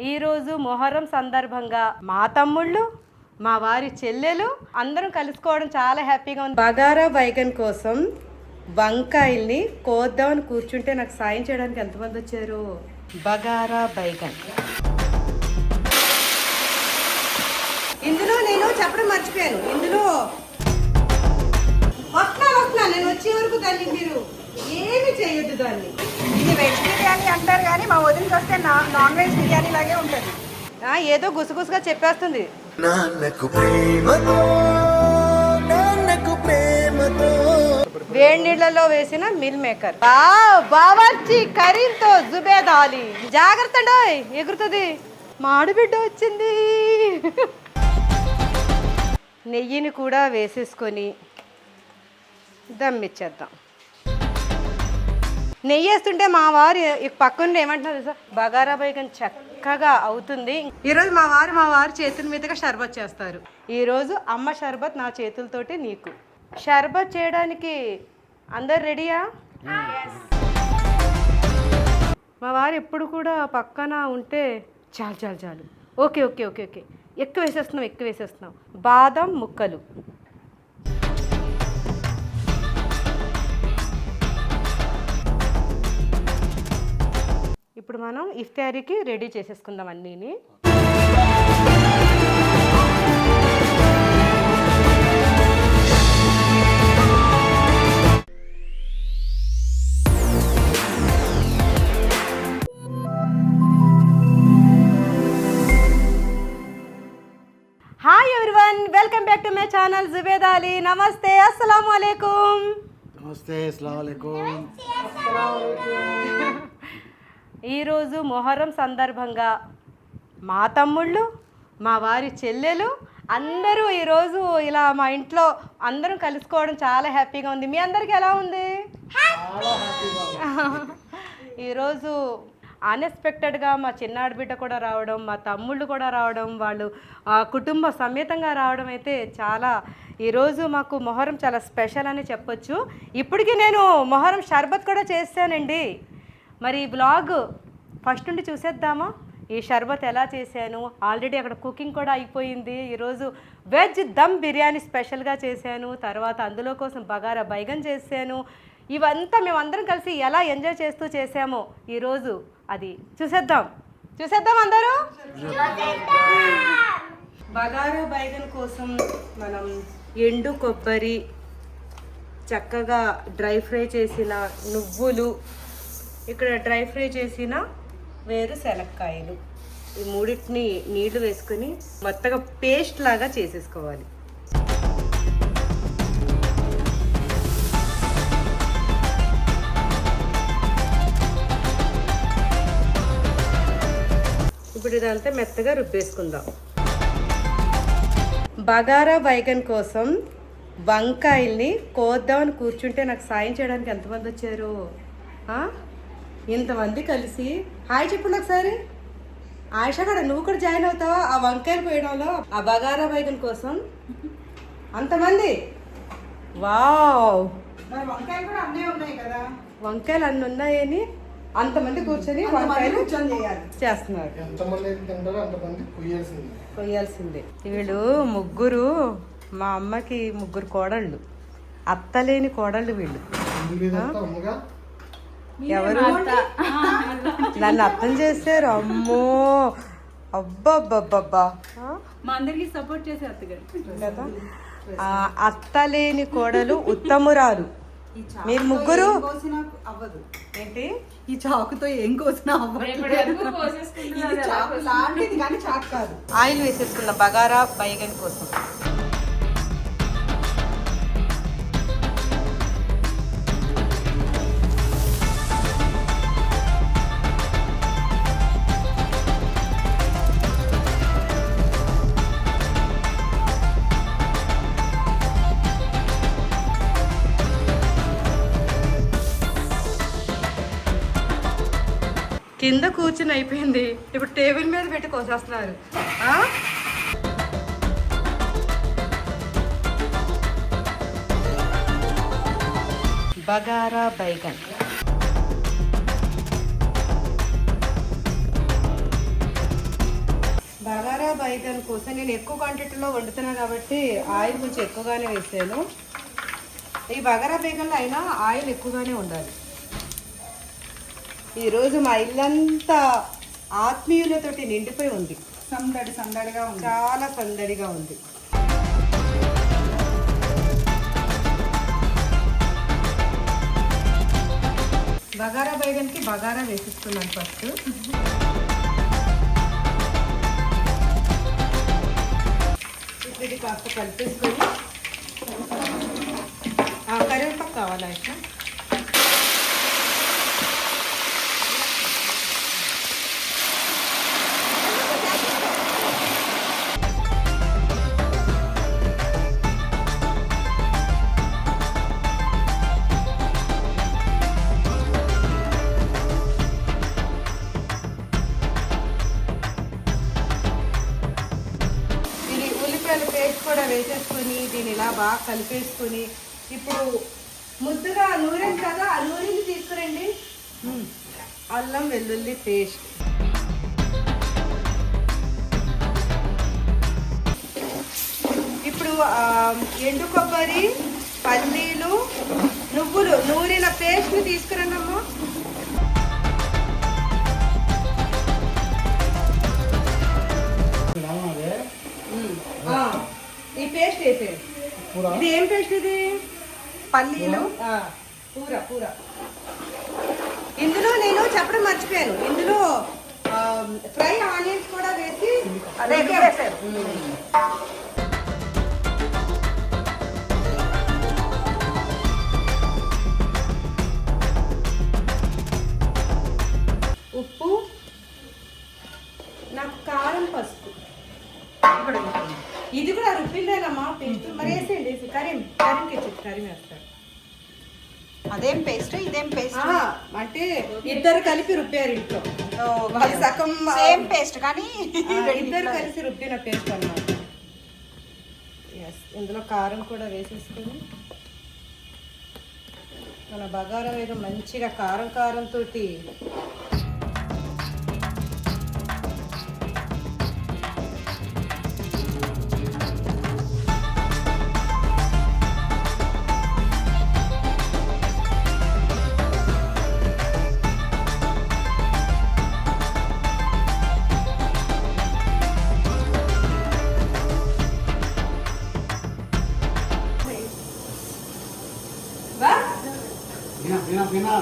ఈరోజు మొహరం సందర్భంగా మా తమ్ముళ్ళు మా వారి చెల్లెలు అందరం కలుసుకోవడం చాలా హ్యాపీగా ఉంది. బగారా బైగన్ కోసం వంకాయల్ని కోద్దామని కూర్చుంటే నాకు సాయం చేయడానికి ఎంతమంది వచ్చారు. బగారా బైగన్ ఇందులో నేను చెప్పడం మర్చిపోయాను. ఇందులో వస్తున్నా నేను వచ్చే వరకు దాన్ని మీరు ఏమి చేయొద్దు. దాన్ని ఇది వెజ్ బిర్యానీ అంటారు కానీ మా వదిలికి వస్తే నాన్ వెజ్ బిర్యానీ లాగే ఉంటుంది. ఏదో గుసగుసగా చెప్పేస్తుంది. వేడి నీళ్ళలో వేసిన మిల్ మేకర్ బావర్చి కరీంతో జుబేదాలి. జాగ్రత్త ఎగురుతుంది. మా ఆడబిడ్డ వచ్చింది. నెయ్యిని కూడా వేసేసుకొని దమ్మిచ్చేద్దాం. నెయ్యి వేస్తుంటే మా వారు పక్కన ఏమంటున్నారు సార్, బగారా బైగన్ చక్కగా అవుతుంది. ఈరోజు మా వారు చేతుల మీదుగా షర్బత్ చేస్తారు. ఈరోజు అమ్మ షర్బత్ నా చేతులతోటి నీకు. షర్బత్ చేయడానికి అందరు రెడీయా? మా వారు ఎప్పుడు కూడా పక్కన ఉంటే చాలు చాలు చాలు. ఓకే ఓకే ఓకే ఓకే ఎక్కువ వేసేస్తున్నాం. బాదం ముక్కలు, ఇప్పుడు మనం ఇఫ్తారీకి రెడీ చేసేసుకుందాం అన్నీని. Hi everyone, welcome back to my channel Zubeda Ali. నమస్తే, అస్సలాము అలైకుం. నమస్తే, అస్సలాము అలైకుం. ఈరోజు మొహరం సందర్భంగా మా తమ్ముళ్ళు మా వారి చెల్లెలు అందరూ ఈరోజు ఇలా మా ఇంట్లో అందరం కలుసుకోవడం చాలా హ్యాపీగా ఉంది. మీ అందరికీ ఎలా ఉంది? ఈరోజు అన్ఎక్స్పెక్టెడ్గా మా చిన్నాడు బిడ్డ కూడా రావడం, మా తమ్ముళ్ళు కూడా రావడం, వాళ్ళు కుటుంబ సమేతంగా రావడం అయితే చాలా ఈరోజు మాకు మొహరం చాలా స్పెషల్ అని చెప్పొచ్చు. ఇప్పటికీ నేను మొహరం షర్బత్ కూడా చేశానండి. మరి ఈ బ్లాగ్ ఫస్ట్ నుండి చూసేద్దామా? ఈ షర్బత్ ఎలా చేశాను, ఆల్రెడీ అక్కడ కుకింగ్ కూడా అయిపోయింది. ఈరోజు వెజ్ దమ్ బిర్యానీ స్పెషల్గా చేశాను. తర్వాత అందులో కోసం బగారా బైగన్ చేశాను. ఇవంతా మేమందరం కలిసి ఎలా ఎంజాయ్ చేస్తూ చేసామో ఈరోజు అది చూసేద్దాం అందరూ. బగారా బైగన్ కోసం మనం ఎండు కొబ్బరి, చక్కగా డ్రై ఫ్రై చేసిన నువ్వులు, ఇక్కడ డ్రై ఫ్రై చేసిన వేరుశనక్కాయలు, ఈ మూడింటిని నీళ్లు వేసుకొని మొత్తగా పేస్ట్ లాగా చేసేసుకోవాలి. ఇప్పుడు ఇదంతా మెత్తగా రుబ్బేసుకుందాం. బగారా బైగన్ కోసం వంకాయల్ని కోద్దామని కూర్చుంటే నాకు సాయం చేయడానికి ఎంతమంది వచ్చారు? ఇంతమంది కలిసి హాయ్ చెప్పండి ఒకసారి. ఆయిషా కూడా నువ్వు కూడా జాయిన్ అవుతావా ఆ వంకాయలు పోయడంలో? ఆ బగారా బైగన్ కోసం అంతమంది. వావ్, వంకాయలు కూడా అన్నీ ఉన్నాయి కదా. వంకాయలు అన్నీ ఉన్నాయని అంతమంది కూర్చొని వంకాయలు చేస్తున్నారు. కొయ్యాల్సిందే. వీళ్ళు ముగ్గురు, మా అమ్మకి ముగ్గురు కోడళ్ళు, అత్తలేని కోడళ్ళు వీళ్ళు. ఎవరు నన్ను అర్థం చేశారు? అమ్మో, అబ్బబ్బబ్బబ్బా, మా అందరికి సపోర్ట్ చేసే అత్తగారు కదా. అత్తలేని కోడలు ఉత్తమురాలు. మీరు ముగ్గురు అవ్వదు ఏంటి? ఈ చాకుతో ఏం కోసినా లాంటిది కానీ చాకు కాదు. ఆయిల్ వేసేసుకున్న బగారా బైగన్ కోసం కింద కూర్చుని అయిపోయింది. ఇప్పుడు టేబుల్ మీద పెట్టి కోసేస్తున్నారు. బగారా బైగన్. బైగన్ కోసం నేను ఎక్కువ క్వాంటిటీలో వండుతున్నాను కాబట్టి ఆయిల్ కొంచెం ఎక్కువగానే వేసాను. ఈ బగారా బైగన్లో అయినా ఆయిల్ ఎక్కువగానే ఉండాలి. ఈరోజు మా ఇల్లంతా ఆత్మీయులతోటి నిండిపోయి ఉంది. సందడిగా ఉంది. చాలా సందడిగా ఉంది. బగారా బైగన్కి బగారా వేసిస్తున్నాను ఫస్ట్. ఇది కాస్త కలిపేసుకొని కరివేపాకు కావాలా ఇట్లా పేస్ట్ కూడా వేసేసుకొని దీన్ని ఇలా బాగా కలిపేసుకొని ఇప్పుడు ముద్దుగా నూనె కదా ఆ నూనెని తీసుకురండి. అల్లం వెల్లుల్లి పేస్ట్, ఇప్పుడు ఎండు కొబ్బరి, పల్లీలు, నువ్వులు నూరిన పేస్ట్ని తీసుకురండి అమ్మా. ఈ పేస్ట్ వేసేది. ఇది ఏం పేస్ట్ ఇది? పల్లీలు పూర. ఇందులో నేను చెప్పడం మర్చిపోయాను, ఇందులో ఫ్రై ఆనియన్స్ కూడా వేసి అదే వేసారు. ఉప్పు, నాకు కారం, పసుపు. ఇది కూడా రుబ్బిందేనమ్మా పేస్ట్. మరి వేసేయండి, కరీంకి వేస్తారు. అదేం పేస్ట్ ఇదేం పేస్ట్ అంటే ఇద్దరు కలిపి రుబ్బారు ఇంట్లో. సగం సేమ్ పేస్ట్ కానీ ఇద్దరు కలిసి రుబ్బిన పేస్ట్ అన్నమాట. ఇందులో కారం కూడా వేసేసుకొని మన బగారా వేగం మంచిగా కారంతో बिना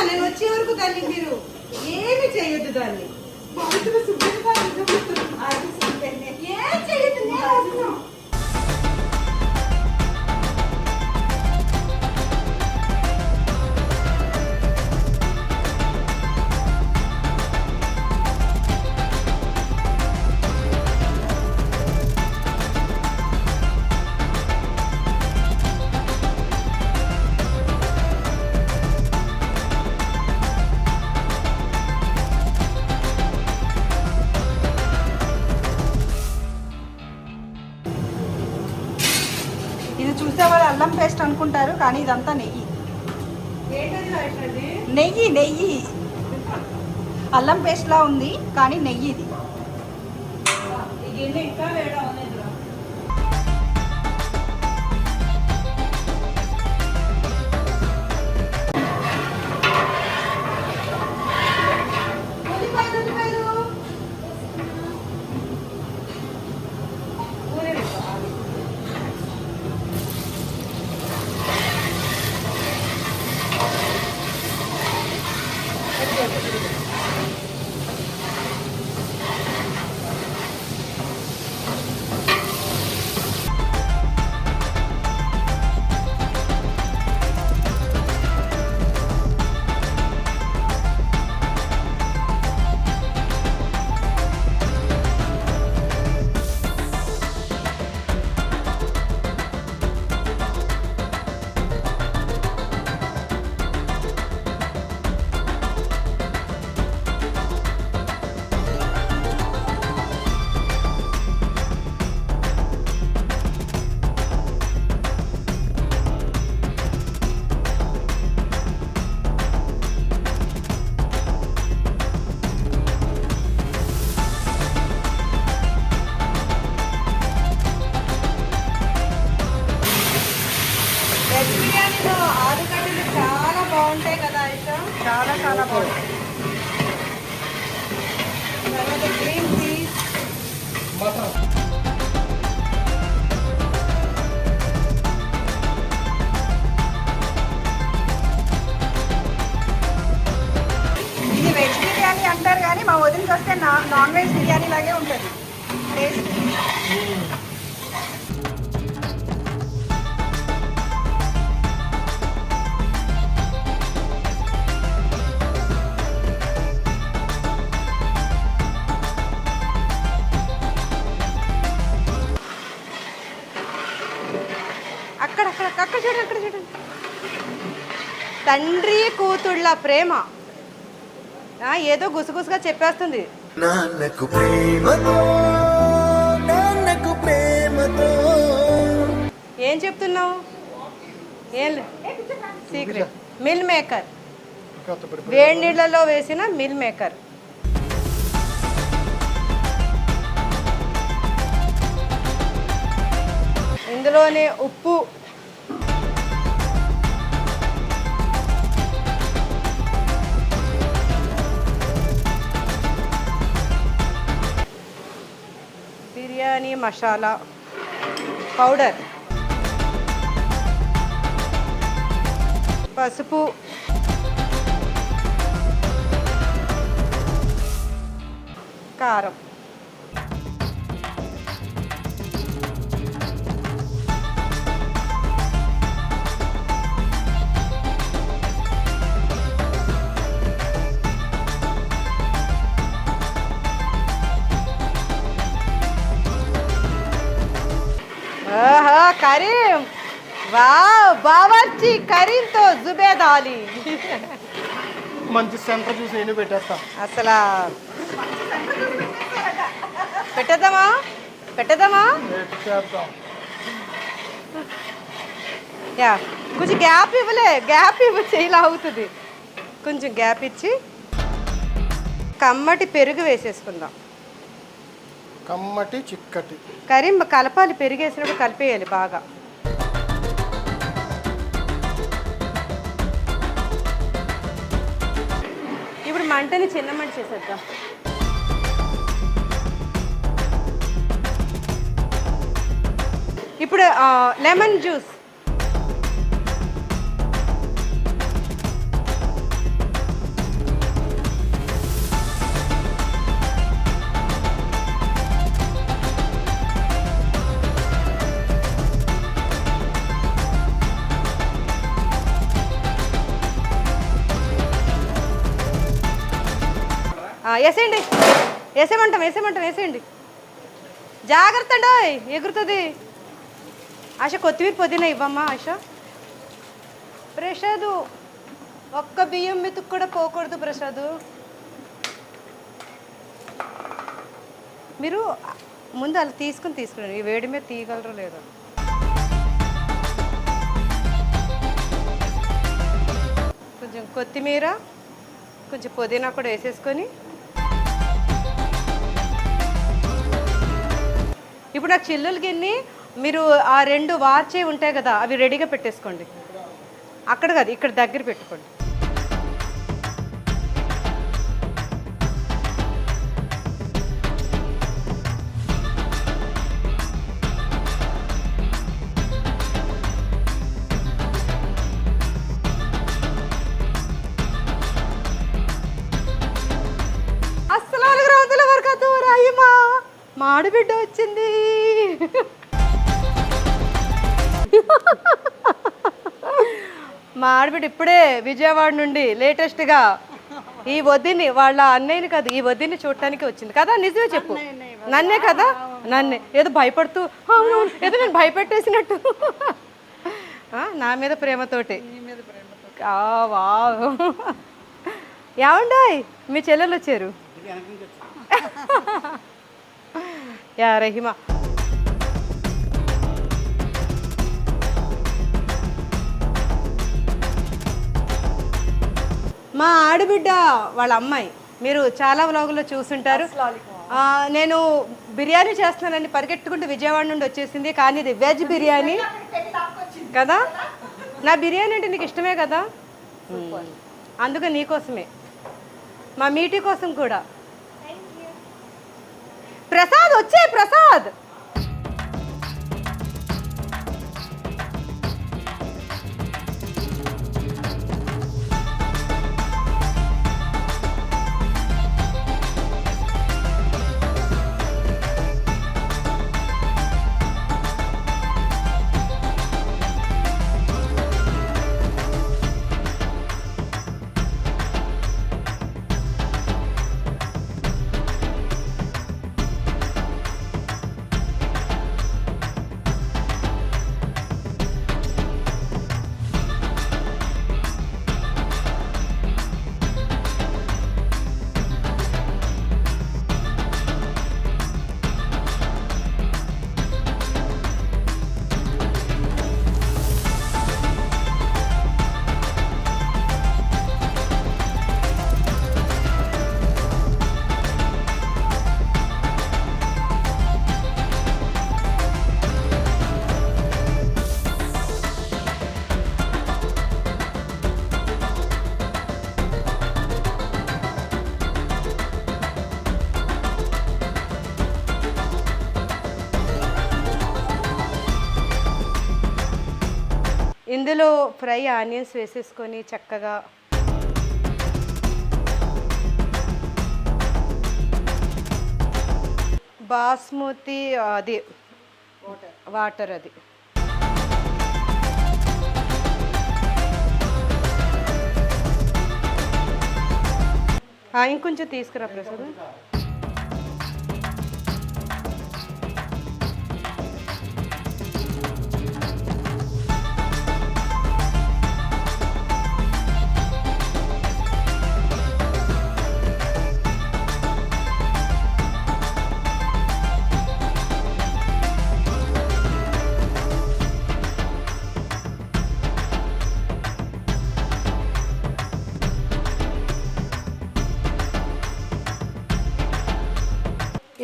నేను వచ్చే వరకు దాన్ని మీరు ఏమి చేయొద్దు. దాన్ని ఏం చేయొద్దు. ఇది చూసే వాళ్ళు అల్లం పేస్ట్ అనుకుంటారు కానీ ఇదంతా నెయ్యి. నెయ్యి అల్లం పేస్ట్ లా ఉంది కానీ నెయ్యి ఇది. వెజ్ బిర్యానీలో ఆలుగడ్డలు చాలా బాగుంటాయి కదా ఐషా. చాలా చాలా బాగుంటుంది. తర్వాత గ్రీన్ పీస్, ఇది వెజ్ బిర్యానీ అంటారు కానీ మా వదిలికి వస్తే నాన్ వెజ్ బిర్యానీ లాగే ఉంటుంది టేస్ట్. అక్కడ చూడండి, అక్కడ చూడండి. తండ్రి కూతుళ్ళ ప్రేమ ఏదో గుసగుసగా చెప్పేస్తుంది. నాన్నకు ప్రేమతో ఏం చెప్తున్నావు? ఏం సీక్రెట్ మిల్ మేకర్, వేడి నీళ్ళలో వేసిన మిల్ మేకర్. ఇందులోనే ఉప్పు, బిర్యానీ మసాలా పౌడర్, పసుపు, కారం. ఆహా కరీం, వావ్ బావర్చి కరీంతో జుబేద్ అలీ. మంచి సెంటర్ చూసి నేను పెట్టేస్తా. అసలు పెట్టేద్దామా పెట్టేద్దామా? పెట్టేద్దాం. యా కొంచెం గ్యాప్ ఇవ్వలే, గ్యాప్ ఇవ్వచ్చు ఇలా అవుతుంది. కొంచెం గ్యాప్ ఇచ్చి కమ్మటి పెరుగు వేసేసుకుందాం. కమ్మటి చిక్కటి కరీం కలపాలి, పెరుగు వేసినప్పుడు కలిపేయాలి బాగా. ఇప్పుడు మంటని చిన్న మంట చేసేద్దాం. ఇప్పుడు లెమన్ జ్యూస్, వేసేయండి, వేసేయమంటాం వేసేయమంటాం వేసేయండి. జాగ్రత్త అండి, ఎగురుతుంది. ఆశ కొత్తిమీర పుదీనా ఇవ్వమ్మా ఆశ. ప్రసాదు ఒక్క బియ్యం మెతుకు కూడా పోకూడదు ప్రసాదు. మీరు ముందు అలా తీసుకుని ఈ వేడి మీద తీయగలరో లేదో. కొంచెం కొత్తిమీర, కొంచెం పుదీనా కూడా వేసేసుకొని ఇప్పుడు నాకు చిల్లులు గిన్ని మీరు ఆ రెండు వార్చే ఉంటాయి కదా అవి రెడీగా పెట్టేసుకోండి. అక్కడ కాదు ఇక్కడ దగ్గర పెట్టుకోండి. అస్సలాము అలైకుం వరకతు రాయిమా, మాడిబిడ్డ వచ్చింది. మా ఆడబిడ్డ ఇప్పుడే విజయవాడ నుండి లేటెస్ట్గా ఈ వదిని వాళ్ళ అన్నయ్యని కాదు ఈ వదిని చూడటానికి వచ్చింది కదా. నిజమే చెప్పు, నన్నే కదా, నన్నే ఏదో భయపడుతూ ఏదో నేను భయపెట్టేసినట్టు నా మీద ప్రేమతోటి. వావ్ ఏమండాయ్ మీ చెల్లెలు వచ్చారు. యా రహిమా, మా ఆడబిడ్డ వాళ్ళ అమ్మాయి. మీరు చాలా వ్లాగుల్లో చూసుంటారు. నేను బిర్యానీ చేస్తున్నానని పరిగెట్టుకుంటూ విజయవాడ నుండి వచ్చేసింది. కానీ ఇది వెజ్ బిర్యానీ కదా. నా బిర్యానీ అంటే నీకు ఇష్టమే కదా, అందుకే నీకోసమే, మా మీటి కోసం కూడా. ప్రసాద్ వచ్చే ప్రసాద్. ఇందులో ఫ్రై ఆనియన్స్ వేసేసుకొని చక్కగా బాస్మతి అది వాటర్ అది ఇంకొంచెం తీసుకురా ప్రసాద్.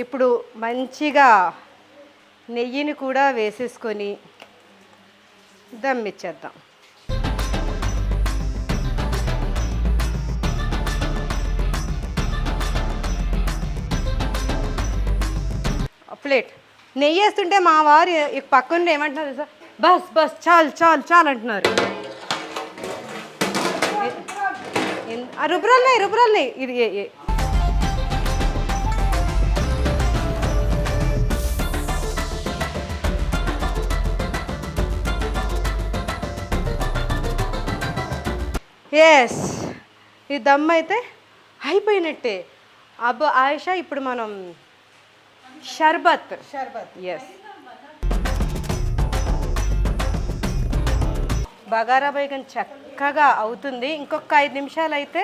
ఇప్పుడు మంచిగా నెయ్యిని కూడా వేసేసుకొని దమ్ ఇచ్చేద్దాం. ప్లేట్ నెయ్యి వేస్తుంటే మా వారు పక్కన ఏమంటున్నారు సార్, బస్ బస్ చాలు చాలు చాలు అంటున్నారు. రుబ్రాలనే ఇది ఎస్, ఈ దమ్ అయితే అయిపోయినట్టే. అబ్బా ఆయిషా, ఇప్పుడు మనం షర్బత్. ఎస్, బగారా బైగన్ చక్కగా అవుతుంది. ఇంకొక 5 నిమిషాలు అయితే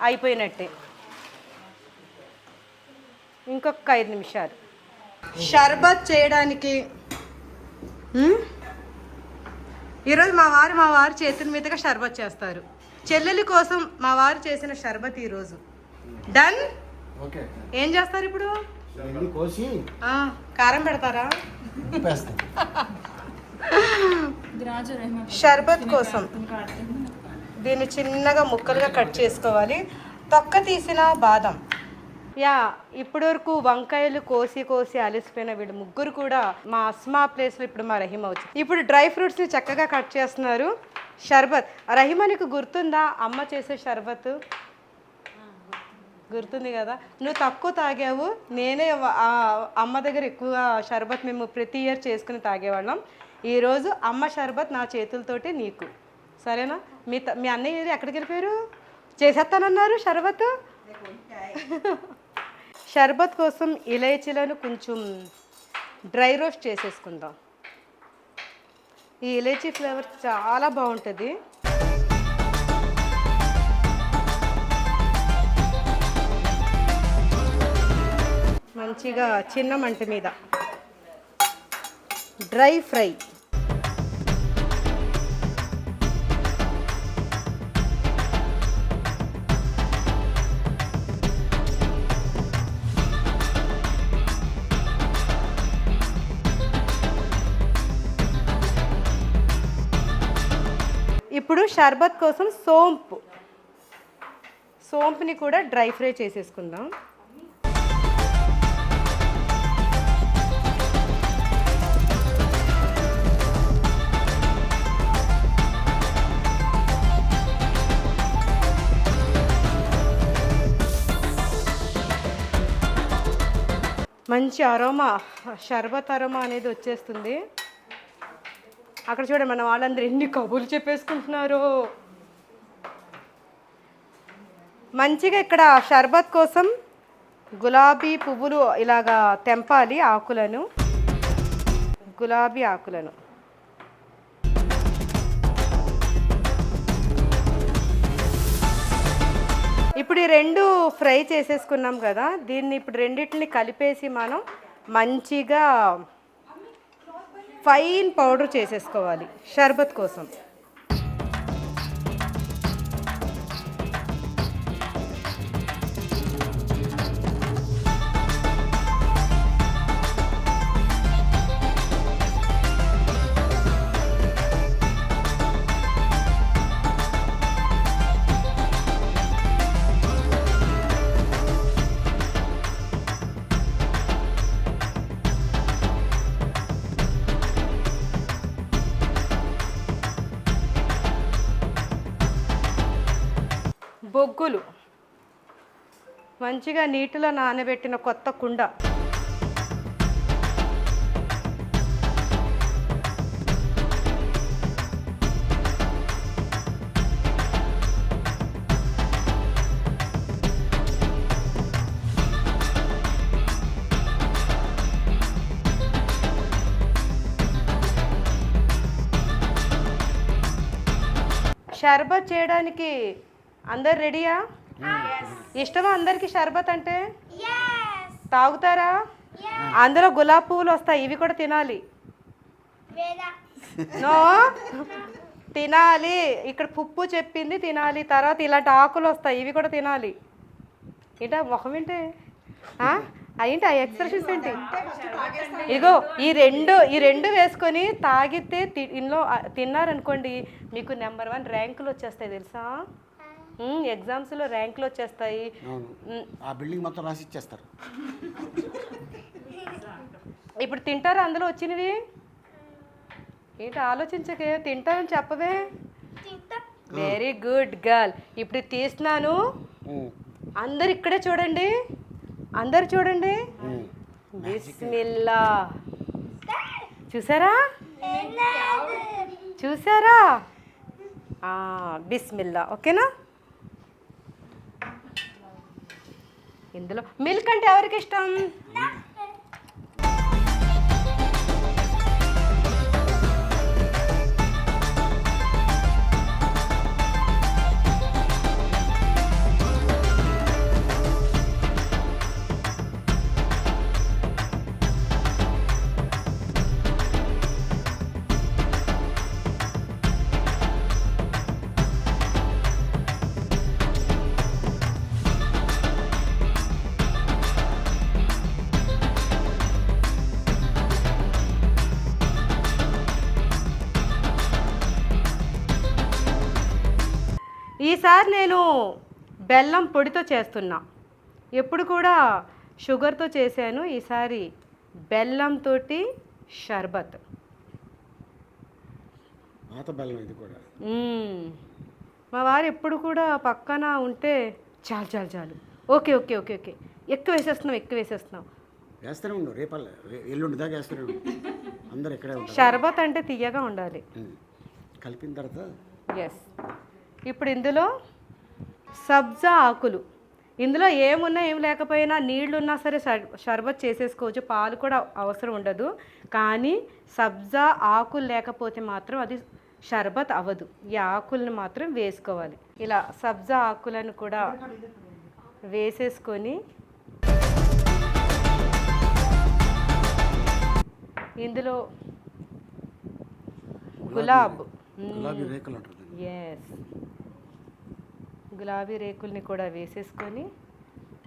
అయిపోయినట్టే. ఇంకొక 5 నిమిషాలు. షర్బత్ చేయడానికి ఈరోజు మా వారు చేతుల మీదుగా షర్బత్ చేస్తారు. చెల్లెలి కోసం మా వారు చేసిన షర్బత్ ఈరోజు డన్. ఏం చేస్తారు ఇప్పుడు? కారం పెడతారా? షర్బత్ కోసం దీన్ని చిన్నగా ముక్కలుగా కట్ చేసుకోవాలి. తొక్క తీసిన బాదం. యా, ఇప్పటి వరకు వంకాయలు కోసి కోసి అలసిపోయిన వీళ్ళు ముగ్గురు కూడా మా అస్మా ప్లేస్లో ఇప్పుడు మా రహీమ వచ్చి ఇప్పుడు డ్రై ఫ్రూట్స్ని చక్కగా కట్ చేస్తున్నారు. షర్బత్. రహీమ, నీకు గుర్తుందా అమ్మ చేసే షర్బత్? గుర్తుంది కదా. నువ్వు తక్కువ తాగావు, నేనే అమ్మ దగ్గర ఎక్కువ షర్బత్ మేము ప్రతి ఇయర్ చేసుకుని తాగేవాళ్ళం. ఈరోజు అమ్మ షర్బత్ నా చేతులతోటి నీకు, సరేనా? మీ అన్నయ్య ఎక్కడికి వెళ్ళిపోయారు? చేసేస్తానన్నారు షర్బత్. షర్బత్ కోసం ఇలైచీలను కొంచెం డ్రై రోస్ట్ చేసేసుకుందాం. ఈ ఇలైచీ ఫ్లేవర్ చాలా బాగుంటుంది. మంచిగా చిన్న మంట మీద డ్రై ఫ్రై. ఇప్పుడు షర్బత్ కోసం సోంపుని కూడా డ్రై ఫ్రై చేసేసుకుందాం. మంచి అరోమా, షర్బత్ అరోమా అనేది వచ్చేస్తుంది. అక్కడ చూడండి మన వాళ్ళందరూ ఎన్ని కబుర్లు చెప్పేసుకుంటున్నారు. మంచిగా ఇక్కడ షర్బత్ కోసం గులాబీ పువ్వులు ఇలాగా తెంపాలి, గులాబీ ఆకులను. ఇప్పుడు ఈ రెండు ఫ్రై చేసేసుకున్నాం కదా, దీన్ని ఇప్పుడు రెండింటిని కలిపేసి మనం మంచిగా ఫైన్ పౌడర్ చేసేసుకోవాలి షర్బత్ కోసం. బొగ్గులు మంచిగా నీటిలో నానబెట్టిన కొత్త కుండ, షర్బత్ చేయడానికి అందరు రెడీయా? ఇష్టమా అందరికి షర్బత్ అంటే? తాగుతారా? అందులో గులాబీ పువ్వులు వస్తాయి, ఇవి కూడా తినాలి. నో, తినాలి. ఇక్కడ పుప్పు చెప్పింది తినాలి. తర్వాత ఇలాంటి ఆకులు వస్తాయి, ఇవి కూడా తినాలి. ఏంటా మొహం ఏంటి? ఏంటి ఆ ఎక్స్ప్రెషన్స్ ఏంటి? ఇగో ఈ రెండు వేసుకొని తాగితే ఇందులో తిన్నారనుకోండి మీకు నెంబర్ 1 ర్యాంకులు వచ్చేస్తాయి తెలుసా? ఎగ్జామ్స్లో ర్యాంకులు వచ్చేస్తాయి. ఆ బిల్డింగ్ మొత్తం రాసి ఇచ్చేస్తారు. ఇప్పుడు తింటారా అందులో వచ్చినవి? ఏంటి ఆలోచించకే, తింటారని చెప్పవే. Very good girl. ఇప్పుడు తీస్తున్నాను, అందరు ఇక్కడే చూడండి, అందరు చూడండి. బిస్మిల్లా. చూసారా? చూసారా? బిస్మిల్లా. ఓకేనా? ఇందులో మిల్క్ అంటే ఎవరికి ఇష్టం? ఈసారి నేను బెల్లం పొడితో చేస్తున్నా. ఎప్పుడు కూడా షుగర్తో చేశాను, ఈసారి బెల్లంతో షర్బత్. మా వారు ఎప్పుడు కూడా పక్కన ఉంటే చాలు చాలు చాలు, ఓకే ఓకే ఓకే ఓకే ఎక్కువ వేసేస్తున్నాం. షర్బత్ అంటే తీయగా ఉండాలి. కలిపిన తర్వాత ఎస్. ఇప్పుడు ఇందులో సబ్జా ఆకులు, ఇందులో ఏమున్నా ఏం లేకపోయినా నీళ్లున్నా సరే షర్బత్ చేసేసుకోవచ్చు, పాలు కూడా అవసరం ఉండదు. కానీ సబ్జా ఆకులు లేకపోతే మాత్రం అది షర్బత్ అవ్వదు. ఈ ఆకులను మాత్రం వేసుకోవాలి. ఇలా సబ్జా ఆకులను కూడా వేసేసుకొని ఇందులో గులాబీ రేకులు అంటారు. ఎస్, గులాబీ రేకుల్ని కూడా వేసేసుకొని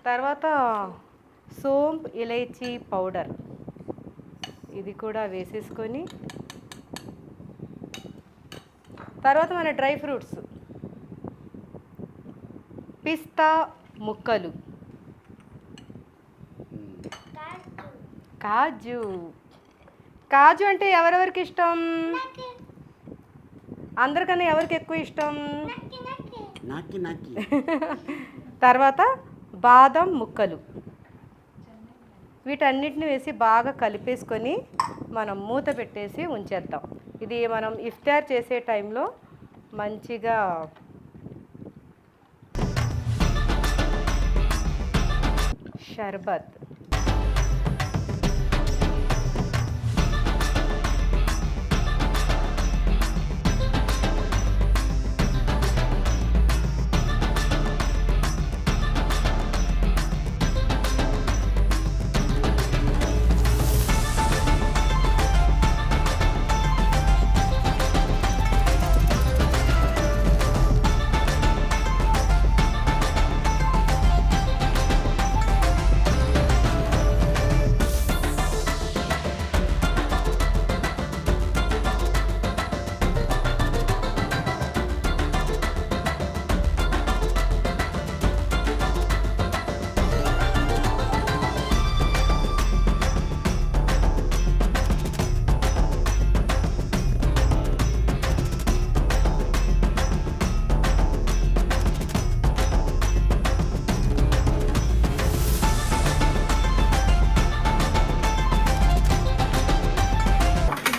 తర్వాత సోంప్ ఇలైచీ పౌడర్ ఇది కూడా వేసేసుకొని తర్వాత మన డ్రై ఫ్రూట్స్, పిస్తా ముక్కలు, కాజు. కాజు అంటే ఎవరెవరికి ఇష్టం? అందరికన్నా ఎవరికి ఎక్కువ ఇష్టం? తర్వాత బాదం ముక్కలు. వీటన్నిటిని వేసి బాగా కలిపేసుకొని మనం మూత పెట్టేసి ఉంచేద్దాం. ఇది మనం ఇఫ్తార్ చేసే టైంలో మంచిగా షర్బత్.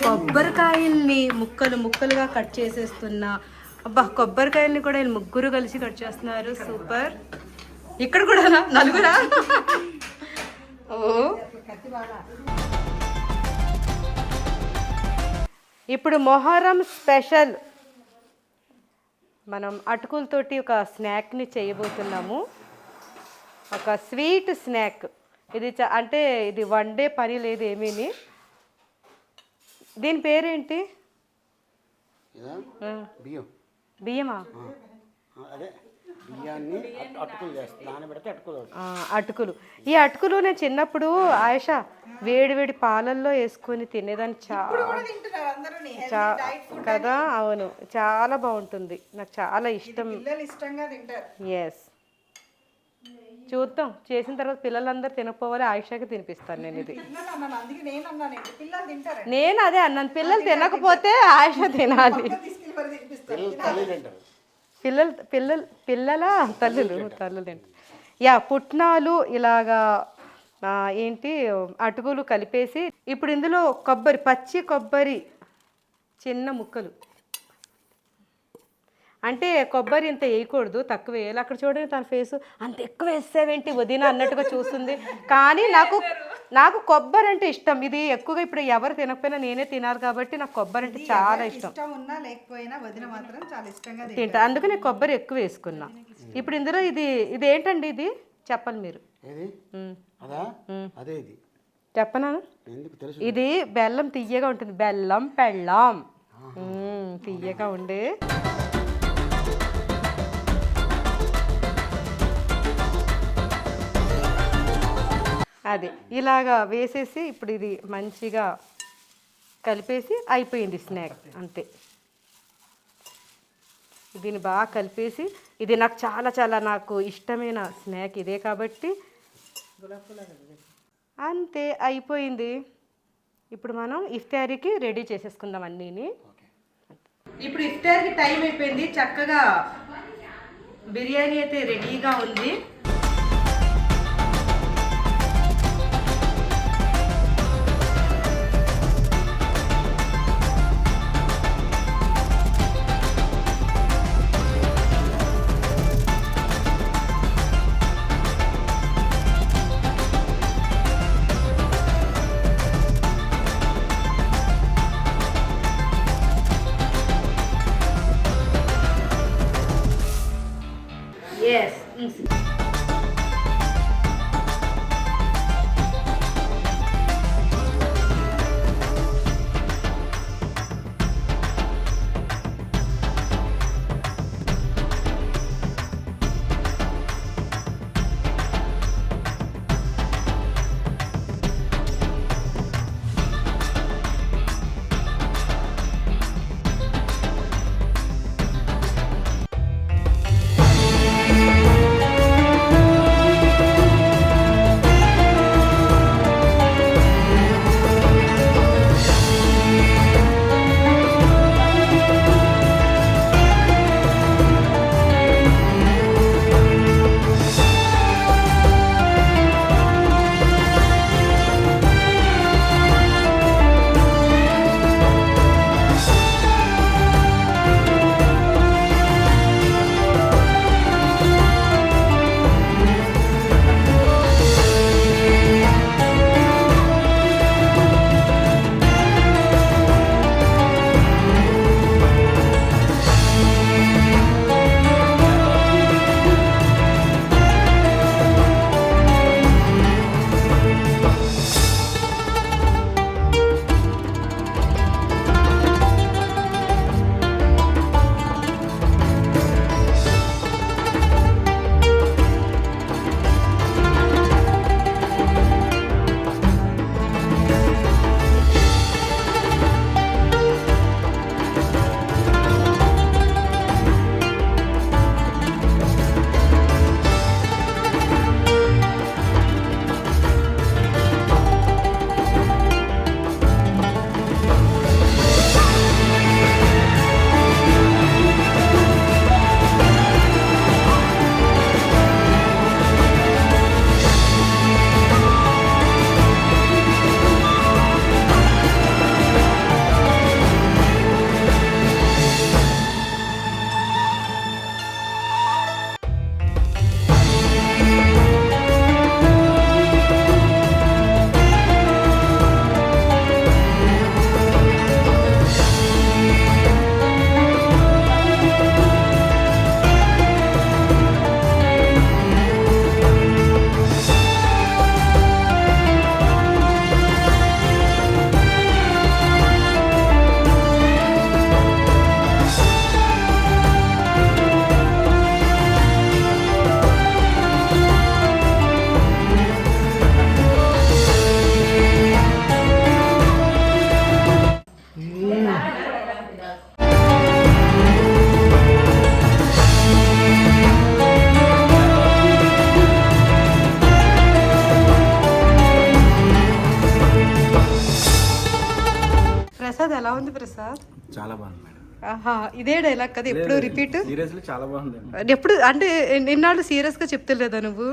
కొబ్బరికాయల్ని ముక్కలు ముక్కలుగా కట్ చేసేస్తున్నా. అబ్బా, కొబ్బరికాయల్ని కూడా వీళ్ళు ముగ్గురు కలిసి కట్ చేస్తున్నారు. సూపర్. ఇక్కడ కూడా నలుగురా? ఓ, ఇప్పుడు మొహరం స్పెషల్ మనం అటుకులతోటి ఒక స్నాక్ని చేయబోతున్నాము. ఒక స్వీట్ స్నాక్. ఇది అంటే ఇది వండే పని లేదు ఏమీని. దీని పేరేంటి? బియ్యం. బియ్యమా? అదే బియ్యాన్ని అటుకులు చేస్తాం, నానబెడితే అటుకులు. అటుకులు. ఈ అటుకులు నేను చిన్నప్పుడు ఆయేషా వేడి వేడి పాలల్లో వేసుకొని తినేదాన్ని. కదా, అవును, చాలా బాగుంటుంది. నాకు చాలా ఇష్టం. ఎస్, చూద్దాం. చేసిన తర్వాత పిల్లలందరూ తినకపోవాలి, ఆయిషాకి తినిపిస్తాను నేను ఇది. నేను అదే అన్నాను, పిల్లలు తినకపోతే ఆయిషా తినాలి. పిల్లల తల్లులు తింటారు. యా, పుట్నాలు ఇలాగా ఏంటి అటుకులు కలిపేసి ఇప్పుడు ఇందులో కొబ్బరి, పచ్చి కొబ్బరి చిన్న ముక్కలు. అంటే కొబ్బరి ఇంత వేయకూడదు, తక్కువ వేయాలి. అక్కడ చూడండి తన ఫేసు, అంత ఎక్కువ వేసేవేంటి వదిన అన్నట్టుగా చూస్తుంది. కానీ నాకు కొబ్బరి అంటే ఇష్టం. ఇది ఎక్కువగా ఇప్పుడు ఎవరు తినకపోయినా నేనే తినాలి కాబట్టి నాకు కొబ్బరి అంటే చాలా ఇష్టం. తింటా, అందుకే నేను కొబ్బరి ఎక్కువ వేసుకున్నా. ఇప్పుడు ఇందులో ఇది ఏంటండి? ఇది చెప్పాలి మీరు. చెప్పనా? ఇది బెల్లం తియ్యగా ఉంటుంది. బెల్లం పెళ్ళాం తియ్యగా ఉండే. అది ఇలాగా వేసేసి ఇప్పుడు ఇది మంచిగా కలిపేసి అయిపోయింది స్నాక్. అంతే. దీన్ని బాగా కలిపేసి, ఇది నాకు చాలా చాలా నాకు ఇష్టమైన స్నాక్ ఇదే కాబట్టి అంతే అయిపోయింది. ఇప్పుడు మనం ఇఫ్తారీకి రెడీ చేసేసుకుందాం అన్నీని. ఇప్పుడు ఇఫ్తార్కి టైం అయిపోయింది. చక్కగా బిర్యానీ అయితే రెడీగా ఉంది. Yes. ప్రసాద్ ఎలా ఉంది ప్రసాద్? చాలా బాగుంది మేడం. ఆహా, ఇదే డైలాగ్ కదా ఎప్పుడు రిపీట్? సీరియస్లీ చాలా బాగుంది. ఎప్పుడు అంటే ఎన్నాళ్ళు సీరియస్గా చెప్తలేదా నువ్వు?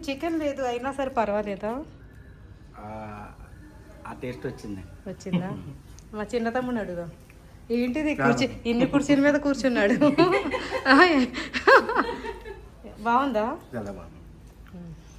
చికెన్ లేదు అయినా సరే పర్వాలేదా? ఆ టేస్ట్ వచ్చింది. వచ్చిందా? మా చిన్న తమ్ముడు అడుగుదాం. ఏంటిది ఇన్ని కుర్చీల మీద కూర్చున్నాడు. బాగుందా? చాలా బాగుంది.